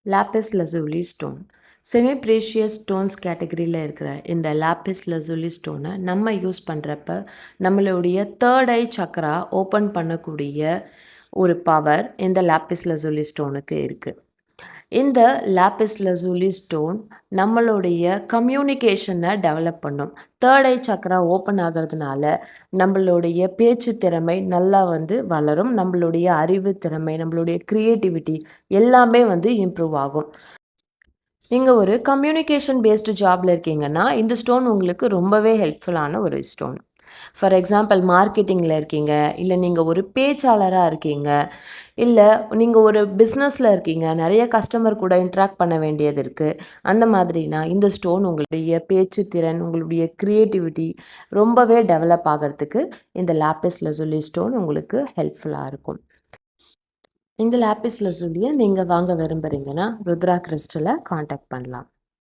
Lapis லசூலி stone semi precious stones கேட்டகரியில் இருக்கிற இந்த லாப்பிஸ் லசூலி ஸ்டோனை நம்ம யூஸ் பண்ணுறப்ப நம்மளுடைய தேர்ட் ஐ சக்கரா ஓப்பன் பண்ணக்கூடிய ஒரு பவர் இந்த லாப்பிஸ் லசூலி ஸ்டோனுக்கு இருக்குது. இந்த லாப்பிஸ் லசூலி ஸ்டோன் நம்மளுடைய கம்யூனிகேஷனை டெவலப் பண்ணும். தேர்ட் ஐ சக்கரா ஓப்பன் ஆகிறதுனால நம்மளுடைய பேச்சு திறமை நல்லா வளரும். நம்மளுடைய அறிவு திறமை, நம்மளுடைய க்ரியேட்டிவிட்டி எல்லாமே இம்ப்ரூவ் ஆகும். நீங்கள் ஒரு கம்யூனிகேஷன் பேஸ்டு ஜாபில் இருக்கீங்கன்னா இந்த ஸ்டோன் உங்களுக்கு ரொம்பவே ஹெல்ப்ஃபுல்லான ஒரு ஸ்டோன். ஃபார் எக்ஸாம்பிள் மார்க்கெட்டிங்கில் இருக்கீங்க, இல்லை நீங்கள் ஒரு பேச்சாளராக இருக்கீங்க, இல்லை நீங்கள் ஒரு பிஸ்னஸில் இருக்கீங்க, நிறைய கஸ்டமர் கூட இன்ட்ராக்ட் பண்ண வேண்டியது இருக்குது. அந்த மாதிரினா இந்த ஸ்டோன் உங்களுடைய பேச்சு திறன், உங்களுடைய க்ரியேட்டிவிட்டி ரொம்பவே டெவலப் ஆகிறதுக்கு இந்த லாப்பிஸ் லசூலி ஸ்டோன் உங்களுக்கு ஹெல்ப்ஃபுல்லாக இருக்கும். இந்த லாப்பிஸ் லசூலியை நீங்கள் வாங்க விரும்புகிறீங்கன்னா ருத்ரா கிறிஸ்டலை காண்டாக்ட் பண்ணலாம்.